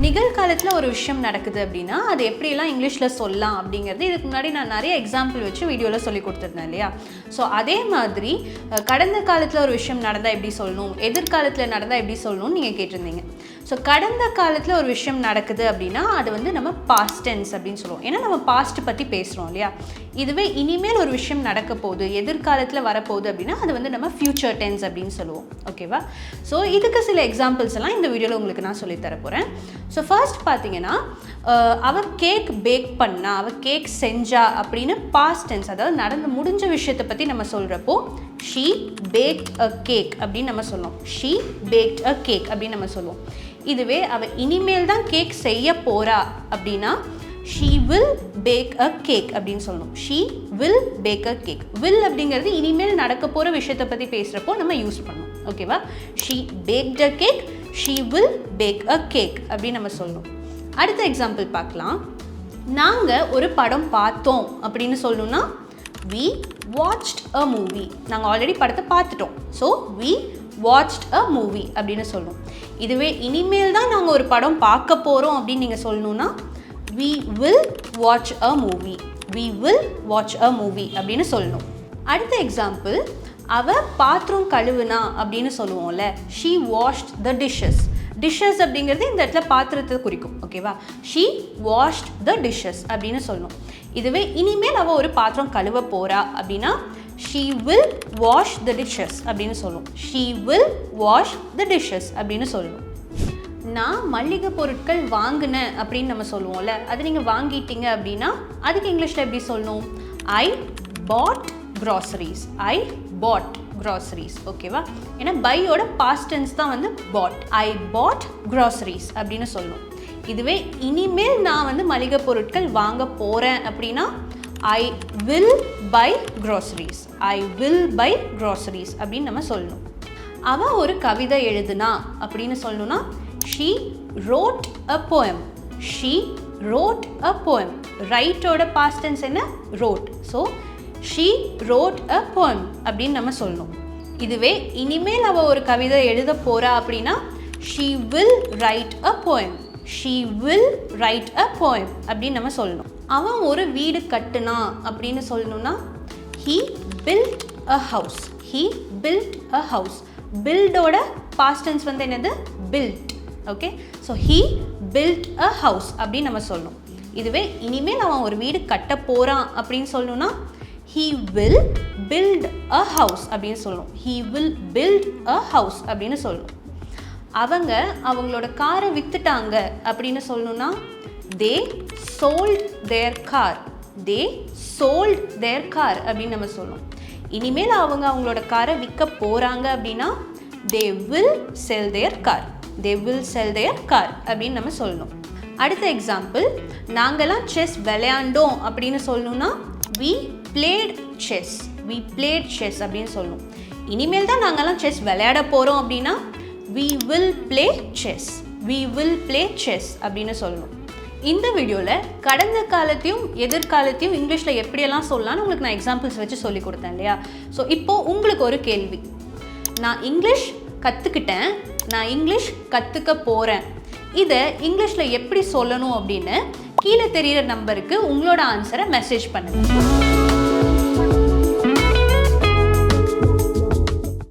நிகழ்காலத்தில் ஒரு விஷயம் நடக்குது அப்படின்னா அது எப்படியெல்லாம் இங்கிலீஷில் சொல்லலாம் அப்படிங்கிறது இதுக்கு முன்னாடி நான் நிறைய எக்ஸாம்பிள் வச்சு வீடியோவில் சொல்லி கொடுத்துருந்தேன் இல்லையா. ஸோ அதே மாதிரி கடந்த காலத்தில் ஒரு விஷயம் நடந்தால் எப்படி சொல்லணும், எதிர்காலத்தில் நடந்தால் எப்படி சொல்லணும்னு நீங்கள் கேட்டிருந்தீங்க. ஸோ கடந்த காலத்தில் ஒரு விஷயம் நடக்குது அப்படின்னா அது வந்து நம்ம பாஸ்ட் டென்ஸ் அப்படின்னு சொல்லுவோம். ஏன்னா நம்ம பாஸ்ட் பற்றி பேசுகிறோம் இல்லையா. இதுவே இனிமேல் ஒரு விஷயம் நடக்க போகுது, எதிர்காலத்தில் வரப்போகுது அப்படின்னா அது வந்து நம்ம ஃப்யூச்சர் டென்ஸ் அப்படின்னு சொல்லுவோம். ஓகேவா. ஸோ இதுக்கு சில எக்ஸாம்பிள்ஸ் எல்லாம் இந்த வீடியோவில் உங்களுக்கு நான் சொல்லித்தர போகிறேன். ஸோ ஃபர்ஸ்ட் பார்த்தீங்கன்னா அவள் கேக் பேக் பண்ணா, அவள் கேக் செஞ்சா அப்படின்னு பாஸ்ட் டென்ஸ், அதாவது நடந்து முடிஞ்ச விஷயத்தை பற்றி நம்ம சொல்கிறப்போ ஷீ பேக்ட் அ கேக் அப்படின்னு நம்ம சொல்லுவோம். ஷீ பேக்ட் அ கேக் அப்படின்னு நம்ம சொல்லுவோம். இதுவே அவள் இனிமேல் தான் கேக் செய்ய போகிறா அப்படின்னா she will bake a cake அப்படின்னு சொல்லணும். She will bake a cake. Will அப்படிங்கிறது இனிமேல் நடக்க போகிற விஷயத்தை பற்றி பேசுகிறப்போ நம்ம யூஸ் பண்ணணும். ஓகேவா. She baked a cake, she will bake a cake அப்படின்னு நம்ம சொல்லணும். அடுத்த எக்ஸாம்பிள் பார்க்கலாம். நாங்கள் ஒரு படம் பார்த்தோம் அப்படின்னு சொல்லணும்னா we watched a movie. நாங்கள் ஆல்ரெடி படத்தை பார்த்துட்டோம். So we watched a movie அப்படின்னு சொல்லணும். இதுவே இனிமேல் தான் நாங்கள் ஒரு படம் பார்க்க போகிறோம் அப்படின்னு நீங்கள் சொல்லணும்னா we will watch a movie. we will watch a movie அப்படின்னு சொல்லணும். அடுத்த எக்ஸாம்பிள், அவள் பாத்திரம் கழுவுனா அப்படின்னு சொல்லுவோம்ல. she washed the dishes. Dishes அப்படிங்கிறது இந்த இடத்துல பாத்திரத்தை குறிக்கும். ஓகேவா. she washed the dishes அப்படின்னு சொல்லணும். இதுவே இனிமேல் அவள் ஒரு பாத்திரம் கழுவ போகிறா அப்படின்னா she will wash the dishes அப்படின்னு சொல்லணும். she will wash the dishes அப்படின்னு சொல்லணும். நான் மளிகை பொருட்கள் வாங்கினேன் அப்படின்னு நம்ம சொல்லுவோம்ல. அது நீங்கள் வாங்கிட்டீங்க அப்படின்னா அதுக்கு இங்கிலீஷில் எப்படி சொல்லணும்? I bought groceries. I bought groceries. ஓகேவா. ஏன்னா பையோட பாஸ்ட் டென்ஸ் தான் வந்து bought. I bought groceries அப்படின்னு சொல்லணும். இதுவே இனிமேல் நான் வந்து மளிகை பொருட்கள் வாங்க போகிறேன் அப்படின்னா I will buy groceries. I will buy groceries அப்படின்னு நம்ம சொல்லணும். அவள் ஒரு கவிதை எழுதுனா அப்படின்னு சொல்லணும்னா she wrote a poem. she wrote a poem. ரைட்டோட பாஸ்ட் டென்ஸ் என்ன? wrote. So she wrote a poem அப்படின்னு நம்ம சொல்லணும். இதுவே இனிமேல் அவள் ஒரு கவிதை எழுத போகிறா அப்படின்னா she will write a poem. she will write a poem அப்படின்னு நம்ம சொல்லணும். அவன் ஒரு வீடு கட்டுனா அப்படின்னு சொல்லணும்னா he built a house. he built a house. buildோட past tense வந்து என்னது? built. Okay. So he built a house அப்படின்னு நம்ம சொல்லணும். இதுவே இனிமேல் அவன் ஒரு வீடு கட்ட போகிறான் அப்படின்னு சொல்லணும்னா he will build a house அப்படின்னு சொல்லணும். he will build a house அப்படின்னு சொல்லணும். அவங்களோட காரை வித்துட்டாங்க அப்படின்னு சொல்லணும்னா they sold their car. they sold their car அப்படின்னு நம்ம சொல்லணும். இனிமேல் அவங்களோட காரை விற்க போகிறாங்க அப்படின்னா they will sell their car. they will sell their car அப்படின்னு நம்ம சொல்லணும். அடுத்த எக்ஸாம்பிள், நாங்கள்லாம் செஸ் விளையாண்டோம் அப்படின்னு சொல்லணும்னா we played chess. we played chess அப்படின்னு சொல்லணும். இனிமேல் தான் நாங்கள்லாம் செஸ் விளையாட போகிறோம் அப்படின்னா we will play chess. we will play chess அப்படின்னு சொல்லணும். இந்த வீடியோவில் கடந்த காலத்தையும் எதிர்காலத்தையும் இங்கிலீஷில் எப்படியெல்லாம் சொல்லலாம்னு உங்களுக்கு நான் எக்ஸாம்பிள்ஸ் வச்சு சொல்லி கொடுத்தேன் இல்லையா. ஸோ இப்போது உங்களுக்கு ஒரு கேள்வி. நான் இங்கிலீஷ் கற்றுக்கிட்டேன், நான் இங்கிலீஷ் கற்றுக்க போகிறேன், இதை இங்கிலீஷில் எப்படி சொல்லணும் அப்படின்னு கீழே தெரிகிற நம்பருக்கு உங்களோட ஆன்சரை மெசேஜ் பண்ணுங்கள்.